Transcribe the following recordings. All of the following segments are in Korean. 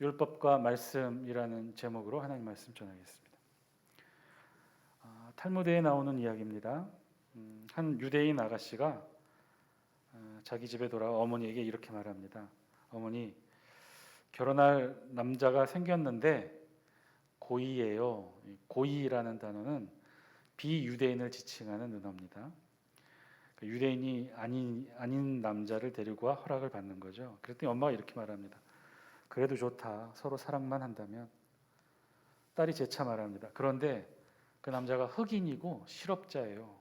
율법과 말씀이라는 제목으로 하나님 말씀 전하겠습니다. 탈무드에 나오는 이야기입니다. 한 유대인 아가씨가 자기 집에 돌아와 어머니에게 이렇게 말합니다. 어머니, 결혼할 남자가 생겼는데 고이예요. 고이라는 단어는 비유대인을 지칭하는 은어입니다. 유대인이 아닌 남자를 데리고 와 허락을 받는 거죠. 그랬더니 엄마가 이렇게 말합니다. 그래도 좋다. 서로 사랑만 한다면. 딸이 재차 말합니다. 그런데 그 남자가 흑인이고 실업자예요.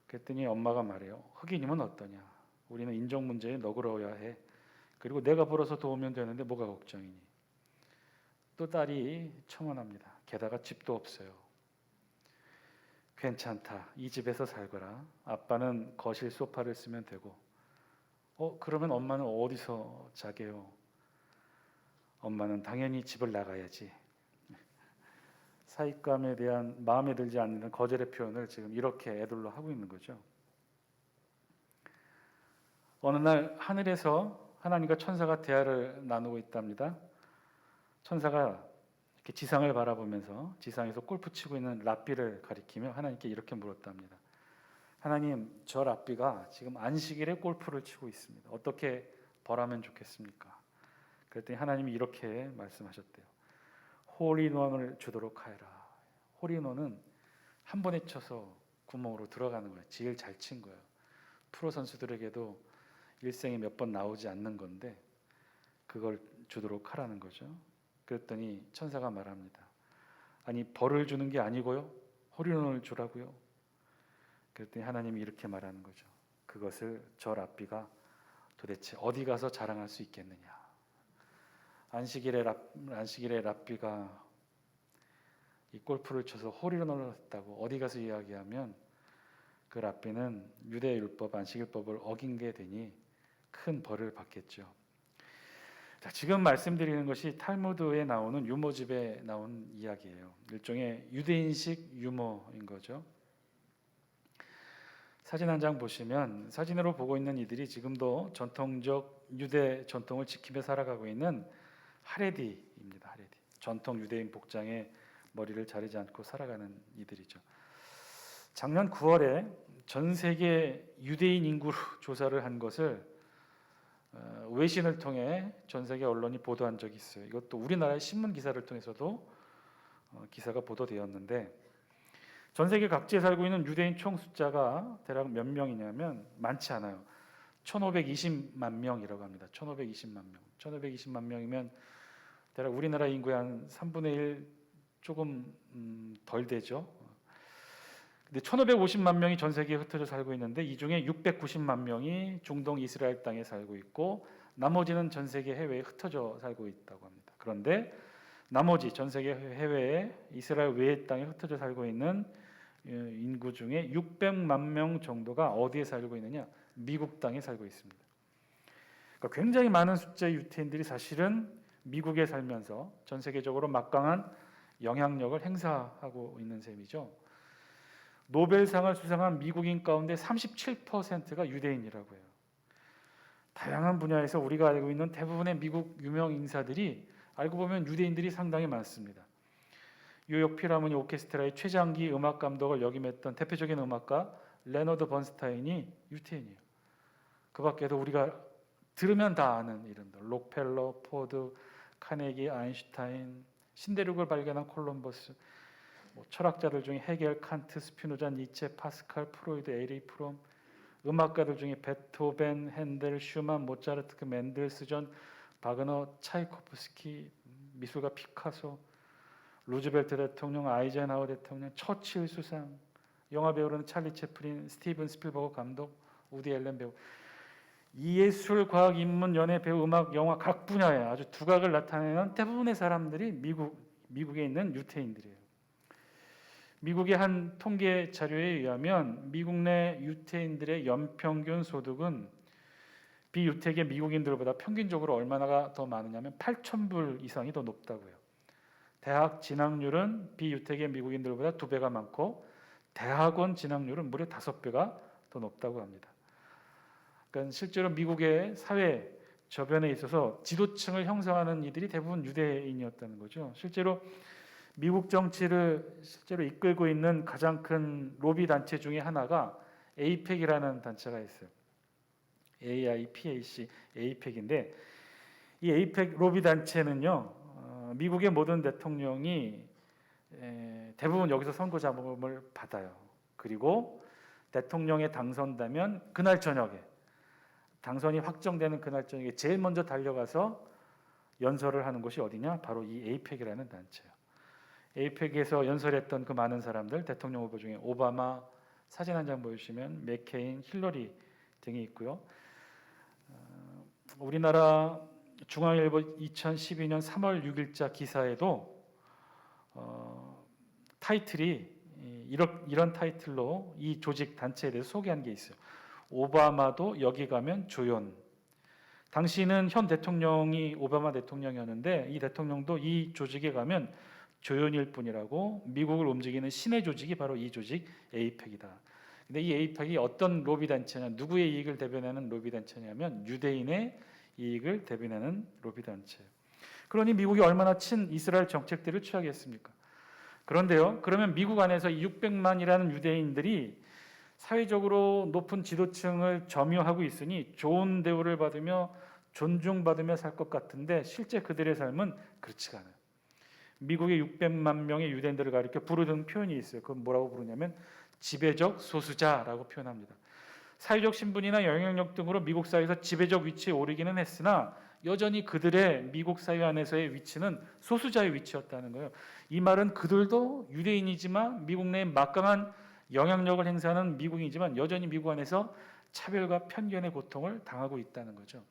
그랬더니 엄마가 말해요. 흑인이면 어떠냐? 우리는 인종 문제에 너그러워야 해. 그리고 내가 벌어서 도우면 되는데 뭐가 걱정이니? 또 딸이 청원합니다. 게다가 집도 없어요. 괜찮다. 이 집에서 살거라. 아빠는 거실 소파를 쓰면 되고. 그러면 엄마는 어디서 자게요? 엄마는 당연히 집을 나가야지. 사익감에 대한 마음에 들지 않는 거절의 표현을 지금 이렇게 애들로 하고 있는 거죠. 어느 날 하늘에서 하나님과 천사가 대화를 나누고 있답니다. 천사가 이렇게 지상을 바라보면서 지상에서 골프 치고 있는 랍비를 가리키며 하나님께 이렇게 물었답니다. 하나님, 저 랍비가 지금 안식일에 골프를 치고 있습니다. 어떻게 벌하면 좋겠습니까? 그랬더니 하나님이 이렇게 말씀하셨대요. 홀인원을 주도록 하여라. 홀인원은 한 번에 쳐서 구멍으로 들어가는 거예요. 제일 잘 친 거예요. 프로 선수들에게도 일생에 몇 번 나오지 않는 건데 그걸 주도록 하라는 거죠. 그랬더니 천사가 말합니다. 아니, 벌을 주는 게 아니고요. 홀인원을 주라고요. 그랬더니 하나님이 이렇게 말하는 거죠. 그것을 저 랍비가 도대체 어디 가서 자랑할 수 있겠느냐. 안식일에 랍비가 이 골프를 쳐서 홀인원을 했다고 어디 가서 이야기하면 그 랍비는 유대 율법 안식일법을 어긴 게 되니 큰 벌을 받겠죠. 자, 지금 말씀드리는 것이 탈무드에 나오는 유모집에 나온 이야기예요. 일종의 유대인식 유머인 거죠. 사진 한 장 보시면 사진으로 보고 있는 이들이 지금도 전통적 유대 전통을 지키며 살아가고 있는 하레디입니다. 하레디. 전통 유대인 복장에 머리를 자르지 않고 살아가는 이들이죠. 작년 9월에 전 세계 유대인 인구 조사를 한 것을 외신을 통해 전 세계 언론이 보도한 적이 있어요. 이것도 우리나라의 신문 기사를 통해서도 기사가 보도되었는데 전 세계 각지에 살고 있는 유대인 총 숫자가 대략 몇 명이냐면 많지 않아요. 1520만 명이라고 합니다. 1520만 명. 1520만 명이면 대략 우리나라 인구의 한 3분의 1 조금 덜 되죠. 근데 1550만 명이 전 세계에 흩어져 살고 있는데 이 중에 690만 명이 중동 이스라엘 땅에 살고 있고 나머지는 전 세계 해외에 흩어져 살고 있다고 합니다. 그런데 나머지 전 세계 해외에 이스라엘 외의 땅에 흩어져 살고 있는 인구 중에 600만 명 정도가 어디에 살고 있느냐? 미국 땅에 살고 있습니다. 그러니까 굉장히 많은 숫자의 유태인들이 사실은 미국에 살면서 전 세계적으로 막강한 영향력을 행사하고 있는 셈이죠. 노벨상을 수상한 미국인 가운데 37%가 유대인이라고 해요. 다양한 분야에서 우리가 알고 있는 대부분의 미국 유명 인사들이 알고 보면 유대인들이 상당히 많습니다. 뉴욕 필하모니 오케스트라의 최장기 음악 감독을 역임했던 대표적인 음악가 레너드 번스타인이 유태인이에요. 그 밖에도 우리가 들으면 다 아는 이름들 록펠러, 포드, 카네기, 아인슈타인, 신대륙을 발견한 콜럼버스, 철학자들 중에 헤겔, 칸트, 스피노자, 니체, 파스칼, 프로이드, 에리 프롬, 음악가들 중에 베토벤, 핸델, 슈만, 모차르트, 맨델스존, 바그너, 차이코프스키, 미술가 피카소, 루즈벨트 대통령, 아이젠하워 대통령, 처칠 수상, 영화 배우로는 찰리 채플린, 스티븐 스필버그 감독, 우디 앨런 배우. 예술, 과학, 인문, 연예, 배우, 음악, 영화 각 분야에 아주 두각을 나타내는 대부분의 사람들이 미국에 있는 유태인들이에요. 미국의 한 통계 자료에 의하면 미국 내 유태인들의 연평균 소득은 비유택의 미국인들보다 평균적으로 얼마나 더 많으냐면 8,000불 이상이 더 높다고 해요. 대학 진학률은 비유택의 미국인들보다 2배가 많고 대학원 진학률은 무려 5배가 더 높다고 합니다. 그러니까 실제로 미국의 사회 저변에 있어서 지도층을 형성하는 이들이 대부분 유대인이었다는 거죠. 실제로 미국 정치를 실제로 이끌고 있는 가장 큰 로비 단체 중에 하나가 에이펙이라는 단체가 있어요. AIPAC, 에이펙인데 이 에이펙 로비 단체는요, 미국의 모든 대통령이 대부분 여기서 선거 자금을 받아요. 그리고 대통령에 당선되면 그날 저녁에, 당선이 확정되는 그날 저녁에 제일 먼저 달려가서 연설을 하는 곳이 어디냐? 바로 이 에이펙이라는 단체예요. 에이펙에서 연설했던 그 많은 사람들, 대통령 후보 중에 오바마 사진 한 장 보여주시면 맥케인, 힐러리 등이 있고요. 우리나라 중앙일보 2012년 3월 6일자 기사에도 타이틀이 이런 타이틀로 이 조직 단체에 대해서 소개한 게 있어요. 오바마도 여기 가면 조연. 당시는 현 대통령이 오바마 대통령이었는데 이 대통령도 이 조직에 가면 조연일 뿐이라고, 미국을 움직이는 신의 조직이 바로 이 조직 에이펙이다. 근데 이 에이펙이 어떤 로비 단체냐, 누구의 이익을 대변하는 로비 단체냐면 유대인의 이익을 대변하는 로비 단체예요. 그러니 미국이 얼마나 친 이스라엘 정책들을 취하겠습니까? 그런데요, 그러면 미국 안에서 600만이라는 유대인들이 사회적으로 높은 지도층을 점유하고 있으니 좋은 대우를 받으며 존중받으며 살 것 같은데 실제 그들의 삶은 그렇지가 않아요. 미국의 600만 명의 유대인들을 가리켜 부르는 표현이 있어요. 그건 뭐라고 부르냐면 지배적 소수자라고 표현합니다. 사회적 신분이나 영향력 등으로 미국 사회에서 지배적 위치에 오르기는 했으나 여전히 그들의 미국 사회 안에서의 위치는 소수자의 위치였다는 거예요. 이 말은 그들도 유대인이지만 미국 내에 막강한 영향력을 행사하는 미국이지만 여전히 미국 안에서 차별과 편견의 고통을 당하고 있다는 거죠.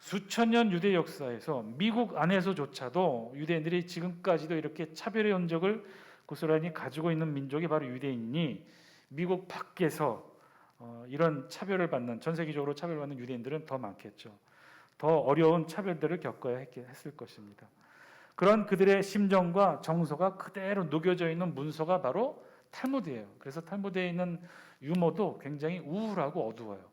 수천 년 유대 역사에서 미국 안에서조차도 유대인들이 지금까지도 이렇게 차별의 흔적을 고스란히 가지고 있는 민족이 바로 유대인이니 미국 밖에서 이런 차별을 받는, 전 세계적으로 차별받는 유대인들은 더 많겠죠. 더 어려운 차별들을 겪어야 했을 것입니다. 그런 그들의 심정과 정서가 그대로 녹여져 있는 문서가 바로 탈무드예요. 그래서 탈무드에 있는 유머도 굉장히 우울하고 어두워요.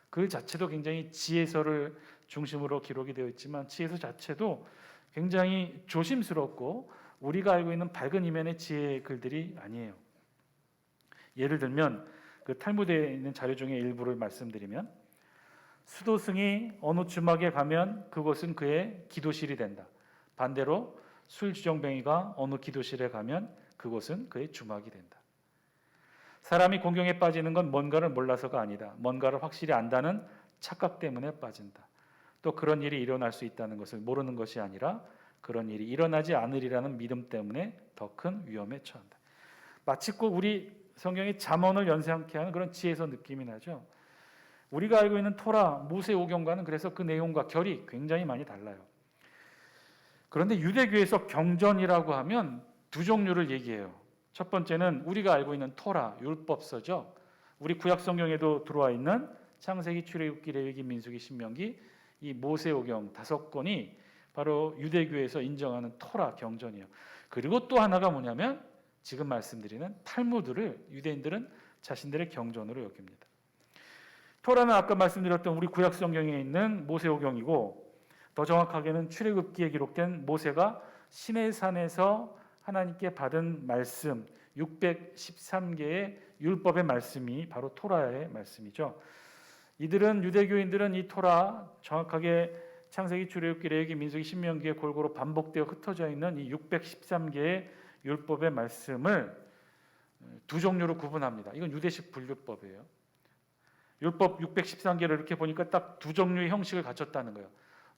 그 자체도 굉장히 지혜서를 중심으로 기록이 되어 있지만 지혜서 자체도 굉장히 조심스럽고 우리가 알고 있는 밝은 이면의 지혜의 글들이 아니에요. 예를 들면 그 탈무드에 있는 자료 중에 일부를 말씀드리면, 수도승이 어느 주막에 가면 그곳은 그의 기도실이 된다. 반대로 술주정뱅이가 어느 기도실에 가면 그곳은 그의 주막이 된다. 사람이 공경에 빠지는 건 뭔가를 몰라서가 아니다. 뭔가를 확실히 안다는 착각 때문에 빠진다. 또 그런 일이 일어날 수 있다는 것을 모르는 것이 아니라 그런 일이 일어나지 않으리라는 믿음 때문에 더 큰 위험에 처한다. 마치 꼭 우리 성경의 잠언을 연상케 하는 그런 지혜서 느낌이 나죠. 우리가 알고 있는 토라, 모세오경과는 그래서 그 내용과 결이 굉장히 많이 달라요. 그런데 유대교에서 경전이라고 하면 두 종류를 얘기해요. 첫 번째는 우리가 알고 있는 토라, 율법서죠. 우리 구약 성경에도 들어와 있는 창세기, 출애굽기, 레위기, 민수기, 신명기, 이 모세오경 5권이 바로 유대교에서 인정하는 토라 경전이에요. 그리고 또 하나가 뭐냐면 지금 말씀드리는 탈무드를 유대인들은 자신들의 경전으로 여깁니다. 토라는 아까 말씀드렸던 우리 구약 성경에 있는 모세오경이고, 더 정확하게는 출애굽기에 기록된 모세가 시내산에서 하나님께 받은 말씀 613개의 율법의 말씀이 바로 토라의 말씀이죠. 이들은, 유대교인들은 이 토라, 정확하게 창세기, 출애굽기, 레위기, 민수기, 신명기에 골고루 반복되어 흩어져 있는 이 613개의 율법의 말씀을 두 종류로 구분합니다. 이건 유대식 분류법이에요. 율법 613개를 이렇게 보니까 딱 두 종류의 형식을 갖췄다는 거예요.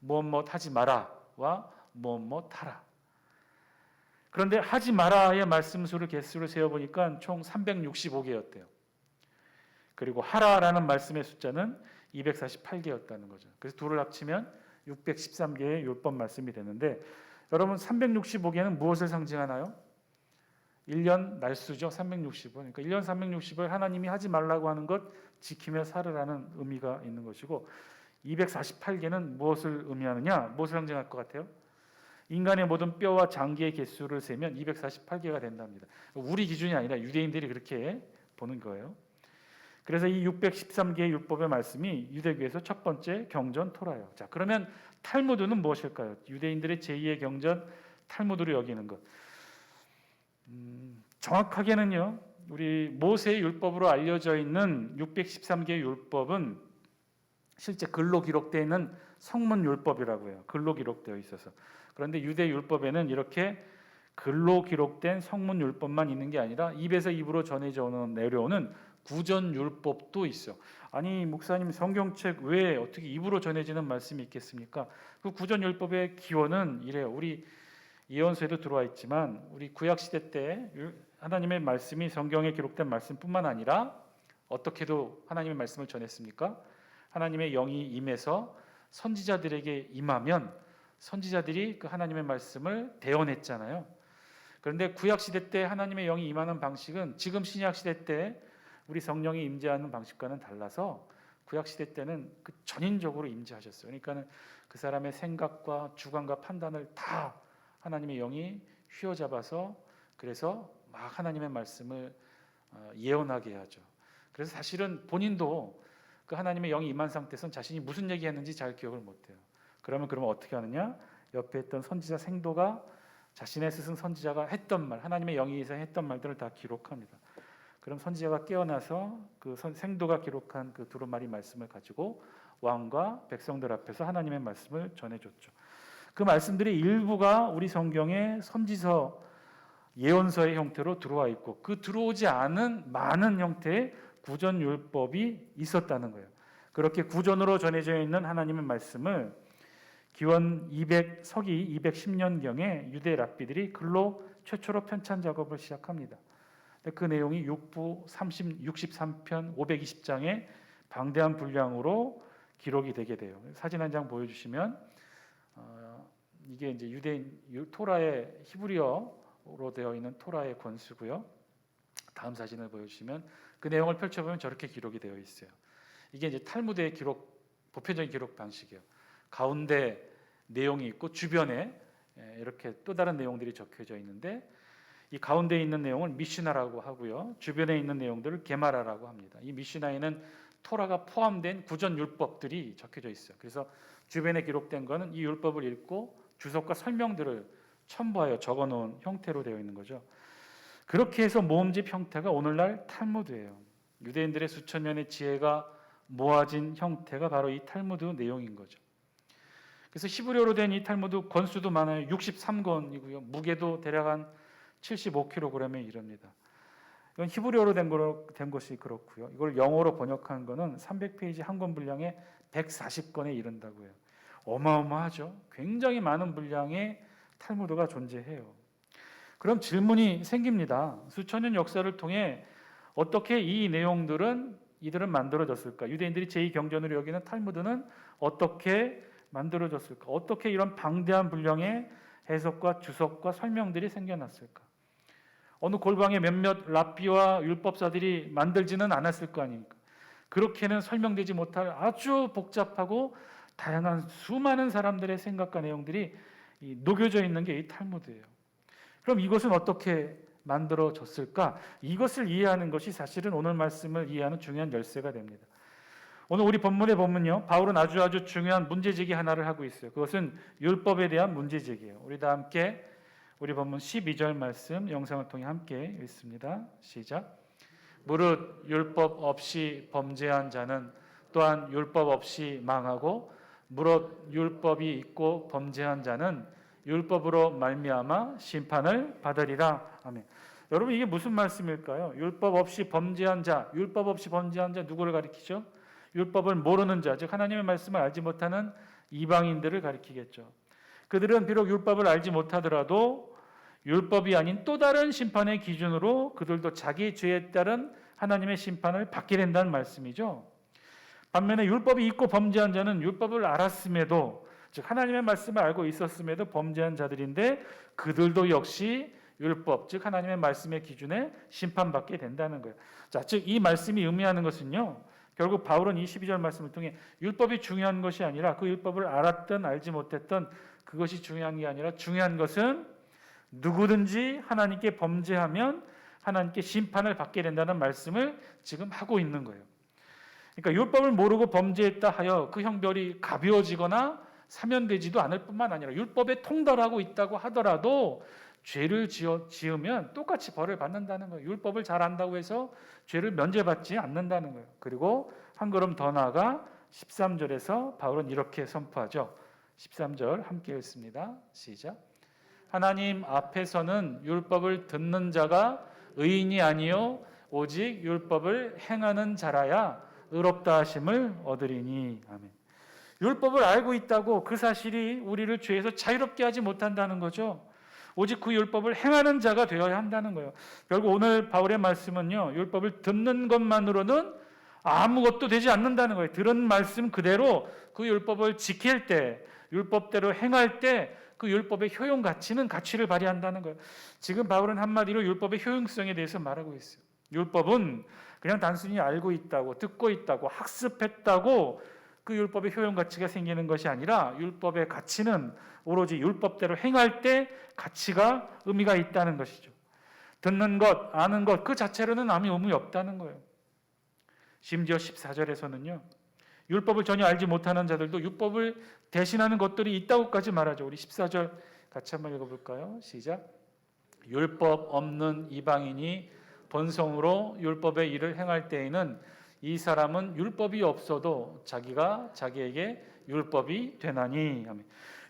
무엇 하지 마라와 무엇 하라. 그런데 하지 마라의 말씀 수를 개수를 세어보니까 총 365개였대요. 그리고 하라라는 말씀의 숫자는 248개였다는 거죠. 그래서 둘을 합치면 613개의 율법 말씀이 되는데, 여러분 365개는 무엇을 상징하나요? 1년 날수죠. 365. 그러니까 1년 365일 하나님이 하지 말라고 하는 것 지키며 살으라는 의미가 있는 것이고, 248개는 무엇을 의미하느냐? 무엇을 상징할 것 같아요? 인간의 모든 뼈와 장기의 개수를 세면 248개가 된답니다. 우리 기준이 아니라 유대인들이 그렇게 보는 거예요. 그래서 이 613개의 율법의 말씀이 유대교에서 첫 번째 경전 토라예요. 자, 그러면 탈무드는 무엇일까요? 유대인들의 제2의 경전 탈무드로 여기는 것. 정확하게는요, 우리 모세의 율법으로 알려져 있는 613개의 율법은 실제 글로 기록되어 있는 성문 율법이라고 해요. 글로 기록되어 있어서. 그런데 유대 율법에는 이렇게 글로 기록된 성문 율법만 있는 게 아니라 입에서 입으로 전해져 내려오는 구전 율법도 있어. 아니 목사님, 성경책 왜 어떻게 입으로 전해지는 말씀이 있겠습니까? 그 구전 율법의 기원은 이래요. 우리 예언서에도 들어와 있지만 우리 구약 시대 때 하나님의 말씀이 성경에 기록된 말씀뿐만 아니라 어떻게도 하나님의 말씀을 전했습니까? 하나님의 영이 임해서 선지자들에게 임하면 선지자들이 그 하나님의 말씀을 대언했잖아요. 그런데 구약 시대 때 하나님의 영이 임하는 방식은 지금 신약 시대 때 우리 성령이 임재하는 방식과는 달라서 구약 시대 때는 그 전인적으로 임재하셨어요. 그러니까는 그 사람의 생각과 주관과 판단을 다 하나님의 영이 휘어잡아서 그래서 막 하나님의 말씀을 예언하게 하죠. 그래서 사실은 본인도 그 하나님의 영이 임한 상태에서는 자신이 무슨 얘기했는지 잘 기억을 못해요. 그러면 어떻게 하느냐? 옆에 있던 선지자 생도가 자신의 스승 선지자가 했던 말, 하나님의 영이 있어 했던 말들을 다 기록합니다. 그럼 선지자가 깨어나서 그 생도가 기록한 그 두루마리 말씀을 가지고 왕과 백성들 앞에서 하나님의 말씀을 전해줬죠. 그 말씀들이 일부가 우리 성경의 선지서, 예언서의 형태로 들어와 있고 그 들어오지 않은 많은 형태의 구전 율법이 있었다는 거예요. 그렇게 구전으로 전해져 있는 하나님의 말씀을 기원 서기 210년경에 유대 랍비들이 글로 최초로 편찬 작업을 시작합니다. 그 내용이 6부 63편 520장의 방대한 분량으로 기록이 되게 돼요. 사진 한 장 보여주시면 이게 이제 유대인 토라의 히브리어로 되어 있는 토라의 권수고요. 다음 사진을 보여주시면 그 내용을 펼쳐보면 저렇게 기록이 되어 있어요. 이게 이제 탈무드의 보편적인 기록 방식이에요. 가운데 내용이 있고 주변에 이렇게 또 다른 내용들이 적혀져 있는데 이 가운데 있는 내용을 미슈나라고 하고요. 주변에 있는 내용들을 게마라라고 합니다. 이 미슈나에는 토라가 포함된 구전 율법들이 적혀져 있어요. 그래서 주변에 기록된 거는 이 율법을 읽고 주석과 설명들을 첨부하여 적어놓은 형태로 되어 있는 거죠. 그렇게 해서 모음집 형태가 오늘날 탈무드예요. 유대인들의 수천 년의 지혜가 모아진 형태가 바로 이 탈무드 내용인 거죠. 그래서 히브리어로 된 이 탈무드 권수도 많아요. 63권이고요. 무게도 대략 한 75kg에 이릅니다. 이건 히브리어로 된 것이 그렇고요. 이걸 영어로 번역한 거는 300페이지 한 권 분량에 140권에 이른다고 해요. 어마어마하죠. 굉장히 많은 분량의 탈무드가 존재해요. 그럼 질문이 생깁니다. 수천 년 역사를 통해 어떻게 이 내용들은 이들은 만들어졌을까? 유대인들이 제2경전으로 여기는 탈무드는 어떻게 만들어졌을까? 어떻게 이런 방대한 분량의 해석과 주석과 설명들이 생겨났을까? 어느 골방에 몇몇 랍비와 율법사들이 만들지는 않았을 거 아닙니까? 그렇게는 설명되지 못할 아주 복잡하고 다양한 수많은 사람들의 생각과 내용들이 녹여져 있는 게 이 탈무드예요. 그럼 이것은 어떻게 만들어졌을까? 이것을 이해하는 것이 사실은 오늘 말씀을 이해하는 중요한 열쇠가 됩니다. 오늘 우리 본문에 보면요, 바울은 아주 중요한 문제제기 하나를 하고 있어요. 그것은 율법에 대한 문제제기예요. 우리 다 함께 우리 본문 12절 말씀 영상을 통해 함께 읽습니다. 시작. 무릇 율법 없이 범죄한 자는 또한 율법 없이 망하고 무릇 율법이 있고 범죄한 자는 율법으로 말미암아 심판을 받으리라. 아멘. 여러분 이게 무슨 말씀일까요? 율법 없이 범죄한 자, 율법 없이 범죄한 자 누구를 가리키죠? 율법을 모르는 자, 즉 하나님의 말씀을 알지 못하는 이방인들을 가리키겠죠. 그들은 비록 율법을 알지 못하더라도 율법이 아닌 또 다른 심판의 기준으로 그들도 자기 죄에 따른 하나님의 심판을 받게 된다는 말씀이죠. 반면에 율법이 있고 범죄한 자는 율법을 알았음에도, 즉 하나님의 말씀을 알고 있었음에도 범죄한 자들인데 그들도 역시 율법, 즉 하나님의 말씀의 기준에 심판받게 된다는 거예요. 자, 즉 이 말씀이 의미하는 것은요, 결국 바울은 이 12절 말씀을 통해 율법이 중요한 것이 아니라 그 율법을 알았든 알지 못했든 그것이 중요한 게 아니라 중요한 것은 누구든지 하나님께 범죄하면 하나님께 심판을 받게 된다는 말씀을 지금 하고 있는 거예요. 그러니까 율법을 모르고 범죄했다 하여 그 형벌이 가벼워지거나 사면되지도 않을 뿐만 아니라 율법에 통달하고 있다고 하더라도 죄를 지으면 똑같이 벌을 받는다는 거예요. 율법을 잘 안다고 해서 죄를 면제받지 않는다는 거예요. 그리고 한 걸음 더 나아가 13절에서 바울은 이렇게 선포하죠. 13절 함께 읽습니다. 시작. 하나님 앞에서는 율법을 듣는 자가 의인이 아니요 오직 율법을 행하는 자라야 의롭다 하심을 얻으리니. 아멘. 율법을 알고 있다고 그 사실이 우리를 죄에서 자유롭게 하지 못한다는 거죠. 오직 그 율법을 행하는 자가 되어야 한다는 거예요. 결국 오늘 바울의 말씀은요, 율법을 듣는 것만으로는 아무것도 되지 않는다는 거예요. 들은 말씀 그대로 그 율법을 지킬 때, 율법대로 행할 때 그 율법의 효용 가치는 가치를 발휘한다는 거예요. 지금 바울은 한마디로 율법의 효용성에 대해서 말하고 있어요. 율법은 그냥 단순히 알고 있다고, 듣고 있다고, 학습했다고 그 율법의 효용 가치가 생기는 것이 아니라 율법의 가치는 오로지 율법대로 행할 때 가치가 의미가 있다는 것이죠. 듣는 것, 아는 것 그 자체로는 아무 의미 없다는 거예요. 심지어 14절에서는요. 율법을 전혀 알지 못하는 자들도 율법을 대신하는 것들이 있다고까지 말하죠. 우리 14절 같이 한번 읽어볼까요? 시작. 율법 없는 이방인이 본성으로 율법의 일을 행할 때에는 이 사람은 율법이 없어도 자기가 자기에게 율법이 되나니.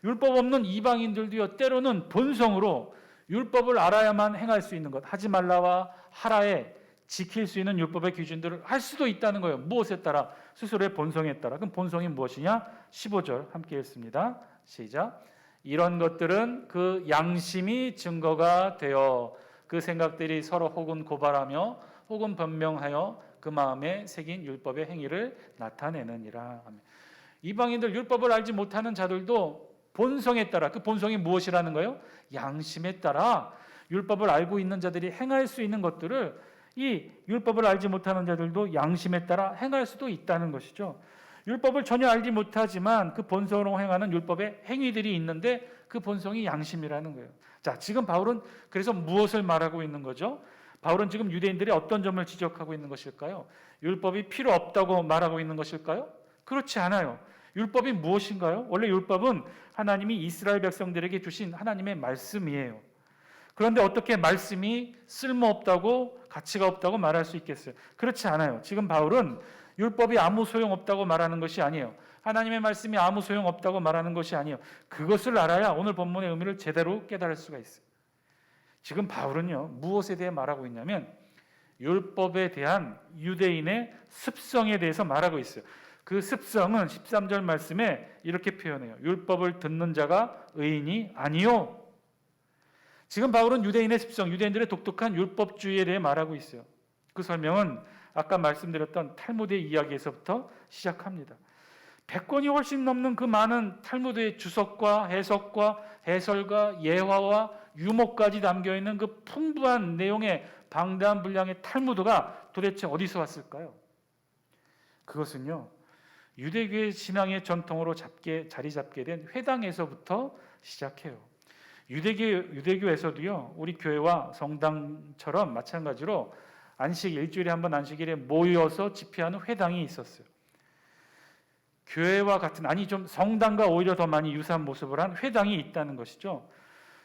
율법 없는 이방인들도요, 때로는 본성으로 율법을 알아야만 행할 수 있는 것, 하지 말라와 하라에 지킬 수 있는 율법의 기준들을 할 수도 있다는 거예요. 무엇에 따라? 스스로의 본성에 따라. 그럼 본성이 무엇이냐? 15절 함께 읽습니다. 시작. 이런 것들은 그 양심이 증거가 되어 그 생각들이 서로 혹은 고발하며 혹은 변명하여 그 마음에 새긴 율법의 행위를 나타내느니라. 이방인들 율법을 알지 못하는 자들도 본성에 따라, 그 본성이 무엇이라는 거예요? 양심에 따라 율법을 알고 있는 자들이 행할 수 있는 것들을 이 율법을 알지 못하는 자들도 양심에 따라 행할 수도 있다는 것이죠. 율법을 전혀 알지 못하지만 그 본성으로 행하는 율법의 행위들이 있는데 그 본성이 양심이라는 거예요. 자, 지금 바울은 그래서 무엇을 말하고 있는 거죠? 바울은 지금 유대인들이 어떤 점을 지적하고 있는 것일까요? 율법이 필요 없다고 말하고 있는 것일까요? 그렇지 않아요. 율법이 무엇인가요? 원래 율법은 하나님이 이스라엘 백성들에게 주신 하나님의 말씀이에요. 그런데 어떻게 말씀이 쓸모없다고, 가치가 없다고 말할 수 있겠어요? 그렇지 않아요. 지금 바울은 율법이 아무 소용없다고 말하는 것이 아니에요. 하나님의 말씀이 아무 소용없다고 말하는 것이 아니에요. 그것을 알아야 오늘 본문의 의미를 제대로 깨달을 수가 있어요. 지금 바울은요, 무엇에 대해 말하고 있냐면 율법에 대한 유대인의 습성에 대해서 말하고 있어요. 그 습성은 13절 말씀에 이렇게 표현해요. 율법을 듣는 자가 의인이 아니요. 지금 바울은 유대인의 습성, 유대인들의 독특한 율법주의에 대해 말하고 있어요. 그 설명은 아까 말씀드렸던 탈무드의 이야기에서부터 시작합니다. 100권이 훨씬 넘는 그 많은 탈무드의 주석과 해석과 해설과 예화와 유목까지 담겨있는 그 풍부한 내용의 방대한 분량의 탈무드가 도대체 어디서 왔을까요? 그것은요, 유대교의 신앙의 전통으로 자리 잡게 된 회당에서부터 시작해요. 유대교에서도요, 우리 교회와 성당처럼 마찬가지로 안식 일주일에 한 번 안식일에 모여서 집회하는 회당이 있었어요. 교회와 같은, 아니 좀 성당과 오히려 더 많이 유사한 모습을 한 회당이 있다는 것이죠.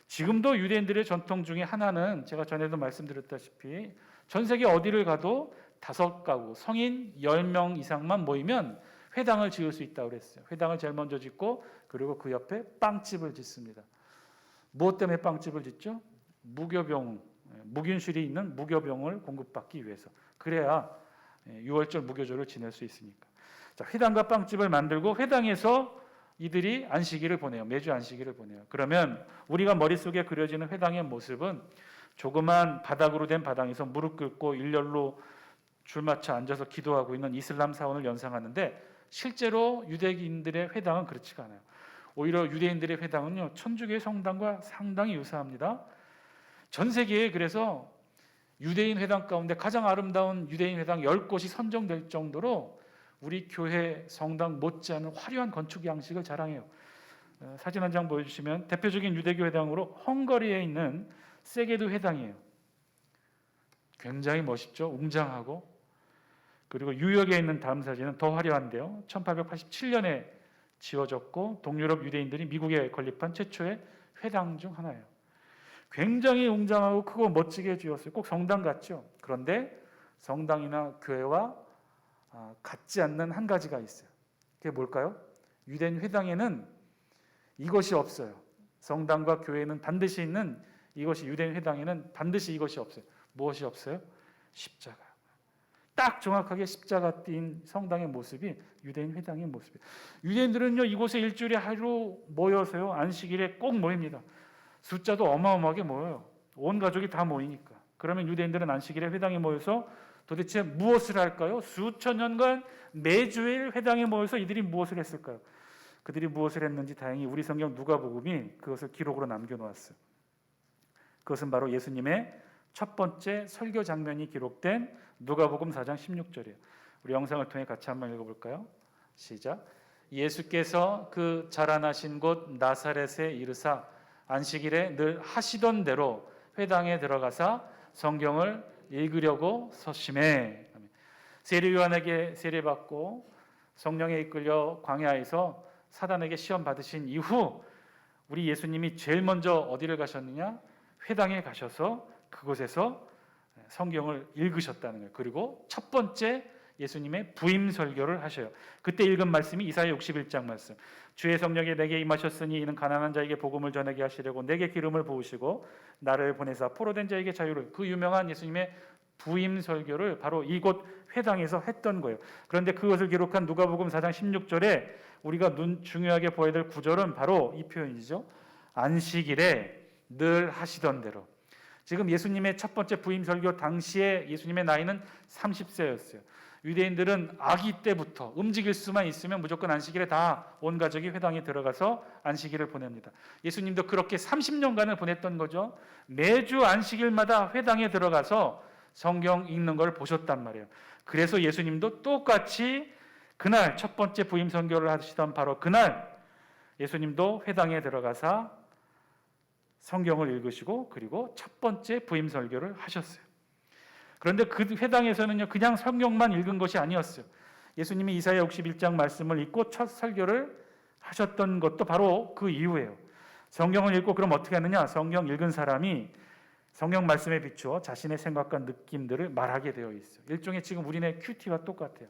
지금도 유대인들의 전통 중에 하나는 제가 전에도 말씀드렸다시피 전 세계 어디를 가도 5가구, 성인 10명 이상만 모이면 회당을 지을 수 있다고 그랬어요. 회당을 제일 먼저 짓고 그리고 그 옆에 빵집을 짓습니다. 무엇 때문에 빵집을 짓죠? 무균실이 있는 무교병을 공급받기 위해서. 그래야 6월절 무교절을 지낼 수 있으니까. 자, 회당과 빵집을 만들고 회당에서 이들이 안식일을 보내요. 매주 안식일을 보내요. 그러면 우리가 머릿속에 그려지는 회당의 모습은 조그만 바닥으로 된 바닥에서 무릎 꿇고 일렬로 줄 맞춰 앉아서 기도하고 있는 이슬람 사원을 연상하는데 실제로 유대인들의 회당은 그렇지가 않아요. 오히려 유대인들의 회당은요, 천주교의 성당과 상당히 유사합니다. 전 세계에 그래서 유대인 회당 가운데 가장 아름다운 유대인 회당 10곳이 선정될 정도로 우리 교회 성당 못지않은 화려한 건축 양식을 자랑해요. 사진 한 장 보여주시면 대표적인 유대교 회당으로 헝가리에 있는 세게드 회당이에요. 굉장히 멋있죠. 웅장하고 그리고 유역에 있는 다음 사진은 더 화려한데요. 1887년에 지어졌고 동유럽 유대인들이 미국에 건립한 최초의 회당 중 하나예요. 굉장히 웅장하고 크고 멋지게 지었어요. 꼭 성당 같죠. 그런데 성당이나 교회와 같지 않는 한 가지가 있어요. 그게 뭘까요? 유대인 회당에는 이것이 없어요. 성당과 교회는 반드시 있는 이것이, 유대인 회당에는 반드시 이것이 없어요. 무엇이 없어요? 십자가. 딱 정확하게 십자가 띈 성당의 모습이 유대인 회당의 모습이에요. 유대인들은요, 이곳에 일주일에 하루 모여서요, 안식일에 꼭 모입니다. 숫자도 어마어마하게 모여요. 온 가족이 다 모이니까. 그러면 유대인들은 안식일에 회당에 모여서 도대체 무엇을 할까요? 수천 년간 매주일 회당에 모여서 이들이 무엇을 했을까요? 그들이 무엇을 했는지 다행히 우리 성경 누가복음이 그것을 기록으로 남겨놓았어요. 그것은 바로 예수님의 첫 번째 설교 장면이 기록된 누가복음 4장 16절이에요. 우리 영상을 통해 같이 한번 읽어볼까요? 시작. 예수께서 그 자라나신 곳 나사렛에 이르사 안식일에 늘 하시던 대로 회당에 들어가사 성경을 읽으려고 서심해. 세례 요한에게 세례받고 성령에 이끌려 광야에서 사단에게 시험 받으신 이후 우리 예수님이 제일 먼저 어디를 가셨느냐? 회당에 가셔서 그곳에서 성경을 읽으셨다는 거예요. 그리고 첫 번째 예수님의 부임 설교를 하셔요. 그때 읽은 말씀이 이사야 61장 말씀. 주의 성령이 내게 임하셨으니 이는 가난한 자에게 복음을 전하게 하시려고 내게 기름을 부으시고 나를 보내사 포로된 자에게 자유를, 그 유명한 예수님의 부임 설교를 바로 이곳 회당에서 했던 거예요. 그런데 그것을 기록한 누가복음 4장 16절에 우리가 중요하게 보아야 될 구절은 바로 이 표현이죠. 안식일에 늘 하시던 대로. 지금 예수님의 첫 번째 부임 설교 당시에 예수님의 나이는 30세였어요. 유대인들은 아기 때부터 움직일 수만 있으면 무조건 안식일에 다 온 가족이 회당에 들어가서 안식일을 보냅니다. 예수님도 그렇게 30년간을 보냈던 거죠. 매주 안식일마다 회당에 들어가서 성경 읽는 걸 보셨단 말이에요. 그래서 예수님도 똑같이 그날 첫 번째 부임 선교를 하시던 바로 그날 예수님도 회당에 들어가서 성경을 읽으시고 그리고 첫 번째 부임 설교를 하셨어요. 그런데 그 회당에서는요, 그냥 성경만 읽은 것이 아니었어요. 예수님이 이사야 61장 말씀을 읽고 첫 설교를 하셨던 것도 바로 그 이후예요. 성경을 읽고 그럼 어떻게 하느냐? 성경 읽은 사람이 성경 말씀에 비추어 자신의 생각과 느낌들을 말하게 되어 있어요. 일종의 지금 우리네 큐티와 똑같아요.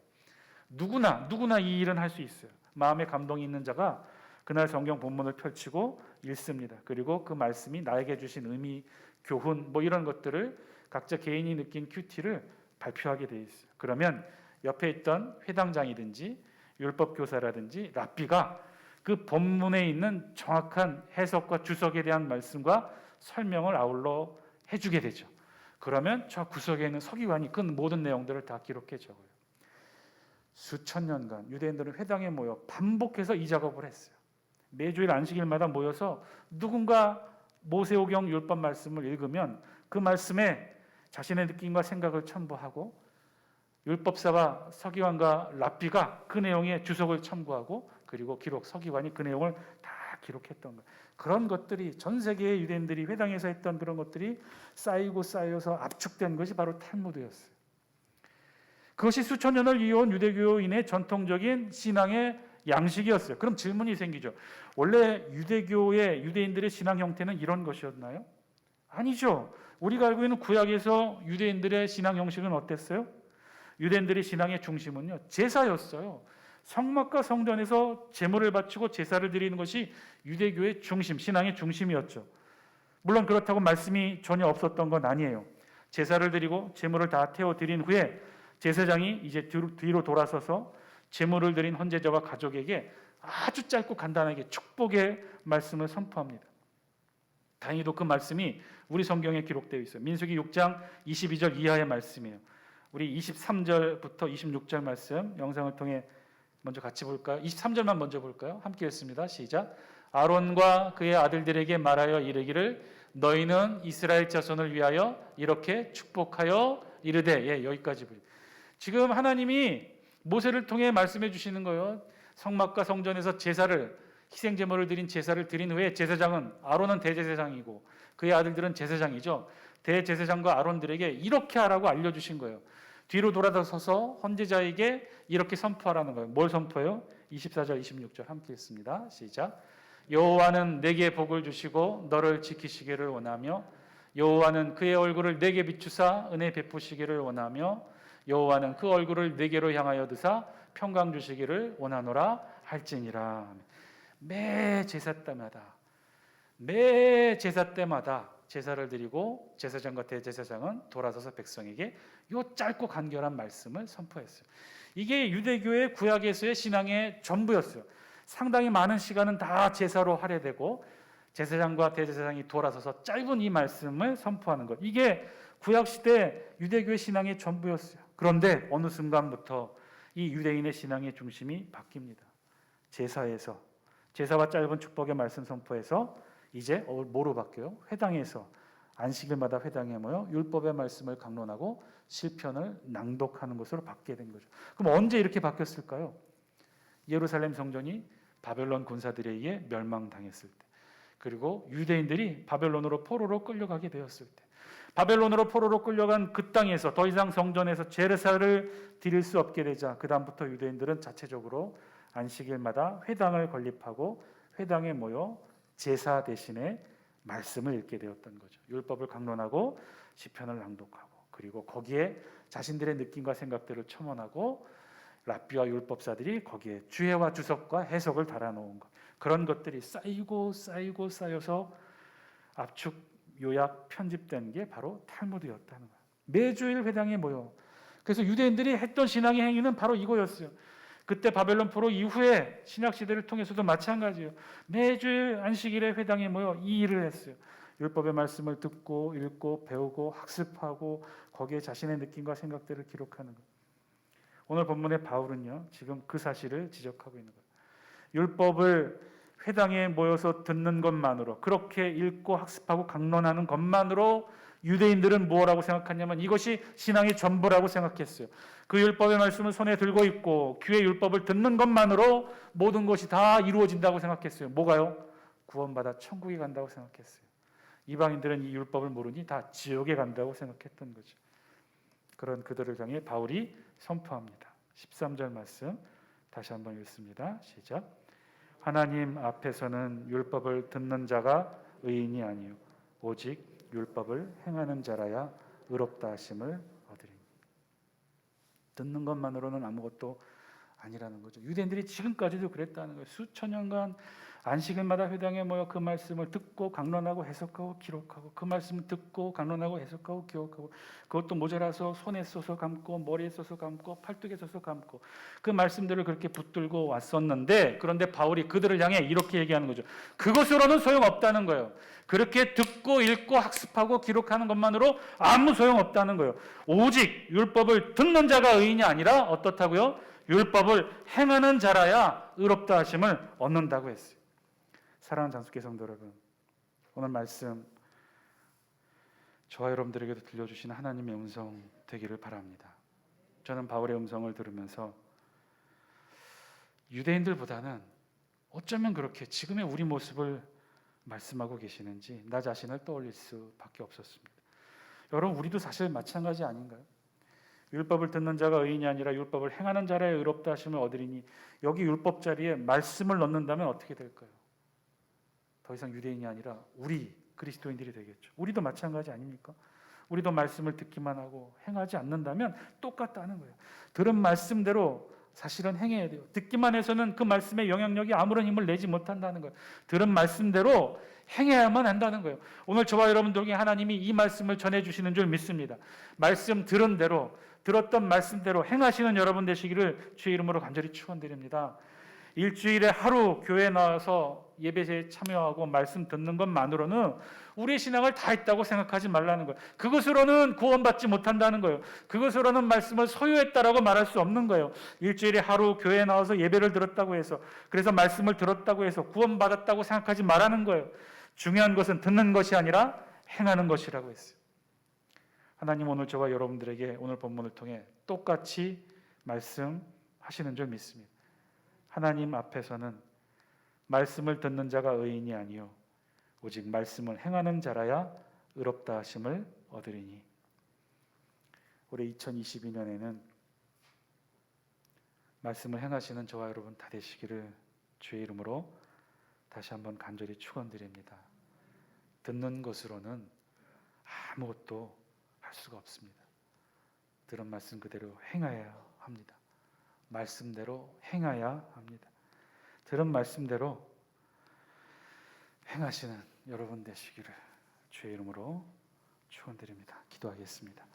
누구나 이 일은 할 수 있어요. 마음에 감동이 있는 자가 그날 성경 본문을 펼치고 읽습니다. 그리고 그 말씀이 나에게 주신 의미, 교훈 이런 것들을 각자 개인이 느낀 큐티를 발표하게 되어 있어요. 그러면 옆에 있던 회당장이든지 율법교사라든지 랍비가 그 본문에 있는 정확한 해석과 주석에 대한 말씀과 설명을 아울러 해주게 되죠. 그러면 저 구석에 있는 서기관이 그 모든 내용들을 다 기록해 적어요. 수천 년간 유대인들은 회당에 모여 반복해서 이 작업을 했어요. 매주일 안식일마다 모여서 누군가 모세오경 율법 말씀을 읽으면 그 말씀에 자신의 느낌과 생각을 첨부하고 율법사와 서기관과 랍비가 그 내용에 주석을 첨부하고 그리고 서기관이 그 내용을 다 기록했던 거예요. 그런 것들이 전 세계의 유대인들이 회당에서 했던 그런 것들이 쌓여서 압축된 것이 바로 탈무드였어요. 그것이 수천 년을 이어온 유대교인의 전통적인 신앙의 양식이었어요. 그럼 질문이 생기죠. 원래 유대인들의 신앙 형태는 이런 것이었나요? 아니죠. 우리가 알고 있는 구약에서 유대인들의 신앙 형식은 어땠어요? 유대인들의 신앙의 중심은요, 제사였어요. 성막과 성전에서 제물을 바치고 제사를 드리는 것이 유대교의 중심, 신앙의 중심이었죠. 물론 그렇다고 말씀이 전혀 없었던 건 아니에요. 제사를 드리고 제물을 다 태워 드린 후에 제사장이 이제 뒤로 돌아서서 제물을 드린 헌제자와 가족에게 아주 짧고 간단하게 축복의 말씀을 선포합니다. 다행히도 그 말씀이 우리 성경에 기록되어 있어요. 민수기 6장 22절 이하의 말씀이에요. 우리 23절부터 26절 말씀 영상을 통해 먼저 같이 볼까요? 23절만 먼저 볼까요? 함께 읽습니다. 시작. 아론과 그의 아들들에게 말하여 이르기를 너희는 이스라엘 자손을 위하여 이렇게 축복하여 이르되. 여기까지 보세요. 지금 하나님이 모세를 통해 말씀해 주시는 거예요. 성막과 성전에서 희생제물을 드린 제사를 드린 후에 제사장은 아론은 대제사장이고 그의 아들들은 제사장이죠. 대제사장과 아론들에게 이렇게 하라고 알려주신 거예요. 뒤로 돌아서서 헌제자에게 이렇게 선포하라는 거예요. 뭘 선포해요? 24절 26절 함께 읽습니다. 시작. 여호와는 내게 복을 주시고 너를 지키시기를 원하며 여호와는 그의 얼굴을 내게 비추사 은혜 베푸시기를 원하며 여호와는 그 얼굴을 내게로 향하여 드사 평강 주시기를 원하노라 할지니라. 매 제사 때마다 제사를 드리고 제사장과 대제사장은 돌아서서 백성에게 요 짧고 간결한 말씀을 선포했어요. 이게 유대교의 구약에서의 신앙의 전부였어요. 상당히 많은 시간은 다 제사로 할애되고 제사장과 대제사장이 돌아서서 짧은 이 말씀을 선포하는 것. 이게 구약시대 유대교의 신앙의 전부였어요. 그런데 어느 순간부터 이 유대인의 신앙의 중심이 바뀝니다. 제사와 짧은 축복의 말씀 선포에서 이제 뭐로 바뀌어요? 회당에서 안식일마다 회당에 모여 율법의 말씀을 강론하고 시편을 낭독하는 것으로 바뀌게 된 거죠. 그럼 언제 이렇게 바뀌었을까요? 예루살렘 성전이 바벨론 군사들에 의해 멸망당했을 때, 그리고 유대인들이 바벨론으로 포로로 끌려가게 되었을 때, 바벨론으로 포로로 끌려간 그 땅에서 더 이상 성전에서 제사를 드릴 수 없게 되자 그 다음부터 유대인들은 자체적으로 안식일마다 회당을 건립하고 회당에 모여 제사 대신에 말씀을 읽게 되었던 거죠. 율법을 강론하고 시편을 낭독하고, 그리고 거기에 자신들의 느낌과 생각들을 첨언하고 랍비와 율법사들이 거기에 주해와 주석과 해석을 달아놓은 것, 그런 것들이 쌓여서 압축, 요약, 편집된 게 바로 탈무드였다는 거예요. 매주일 회당에 모여. 그래서 유대인들이 했던 신앙의 행위는 바로 이거였어요. 그때 바벨론 포로 이후에 신약 시대를 통해서도 마찬가지예요. 매주일 안식일에 회당에 모여 이 일을 했어요. 율법의 말씀을 듣고 읽고 배우고 학습하고 거기에 자신의 느낌과 생각들을 기록하는 거예요. 오늘 본문의 바울은요, 지금 그 사실을 지적하고 있는 거예요. 율법을 회당에 모여서 듣는 것만으로, 그렇게 읽고 학습하고 강론하는 것만으로 유대인들은 뭐라고 생각하냐면 이것이 신앙의 전부라고 생각했어요. 그 율법의 말씀을 손에 들고 있고 귀에 율법을 듣는 것만으로 모든 것이 다 이루어진다고 생각했어요. 뭐가요? 구원받아 천국에 간다고 생각했어요. 이방인들은 이 율법을 모르니 다 지옥에 간다고 생각했던 거죠. 그런 그들을 향해 바울이 선포합니다. 13절 말씀 다시 한번 읽습니다. 시작. 하나님 앞에서는 율법을 듣는 자가 의인이 아니요 오직 율법을 행하는 자라야 의롭다 하심을 얻으리니. 듣는 것만으로는 아무것도 아니라는 거죠. 유대인들이 지금까지도 그랬다는 거예요. 수천 년간 안식일마다 회당에 모여 그 말씀을 듣고 강론하고 해석하고 기록하고, 그 말씀을 듣고 강론하고 해석하고 기록하고, 그것도 모자라서 손에 써서 감고 머리에 써서 감고 팔뚝에 써서 감고 그 말씀들을 그렇게 붙들고 왔었는데, 그런데 바울이 그들을 향해 이렇게 얘기하는 거죠. 그것으로는 소용없다는 거예요. 그렇게 듣고 읽고 학습하고 기록하는 것만으로 아무 소용없다는 거예요. 오직 율법을 듣는 자가 의인이 아니라 어떻다고요? 율법을 행하는 자라야 의롭다 하심을 얻는다고 했어요. 사랑하는 장수교 성도 여러분, 오늘 말씀 저와 여러분들에게도 들려주시는 하나님의 음성 되기를 바랍니다. 저는 바울의 음성을 들으면서 유대인들보다는 어쩌면 그렇게 지금의 우리 모습을 말씀하고 계시는지 나 자신을 떠올릴 수밖에 없었습니다. 여러분, 우리도 사실 마찬가지 아닌가요? 율법을 듣는 자가 의인이 아니라 율법을 행하는 자라야 의롭다 하심을 얻으리니, 여기 율법 자리에 말씀을 넣는다면 어떻게 될까요? 더 이상 유대인이 아니라 우리 그리스도인들이 되겠죠. 우리도 마찬가지 아닙니까? 우리도 말씀을 듣기만 하고 행하지 않는다면 똑같다는 거예요. 들은 말씀대로 사실은 행해야 돼요. 듣기만 해서는 그 말씀의 영향력이 아무런 힘을 내지 못한다는 거예요. 들은 말씀대로 행해야만 한다는 거예요. 오늘 저와 여러분들에게 하나님이 이 말씀을 전해주시는 줄 믿습니다. 말씀 들은 대로, 들었던 말씀대로 행하시는 여러분 되시기를 주의 이름으로 간절히 축원드립니다. 일주일에 하루 교회에 나와서 예배에 참여하고 말씀 듣는 것만으로는 우리의 신앙을 다 했다고 생각하지 말라는 거예요. 그것으로는 구원받지 못한다는 거예요. 그것으로는 말씀을 소유했다라고 말할 수 없는 거예요. 일주일에 하루 교회에 나와서 예배를 들었다고 해서, 그래서 말씀을 들었다고 해서 구원받았다고 생각하지 말라는 거예요. 중요한 것은 듣는 것이 아니라 행하는 것이라고 했어요. 하나님 오늘 저와 여러분들에게 오늘 본문을 통해 똑같이 말씀하시는 줄 믿습니다. 하나님 앞에서는 말씀을 듣는 자가 의인이 아니요 오직 말씀을 행하는 자라야 의롭다 하심을 얻으리니. 올해 2022년에는 말씀을 행하시는 저와 여러분 다 되시기를 주의 이름으로 다시 한번 간절히 축원드립니다. 듣는 것으로는 아무것도 할 수가 없습니다. 들은 말씀 그대로 행하여야 합니다. 말씀대로 행하여야 합니다. 들은 말씀대로 행하시는 여러분 되시기를 주의 이름으로 축원드립니다. 기도하겠습니다.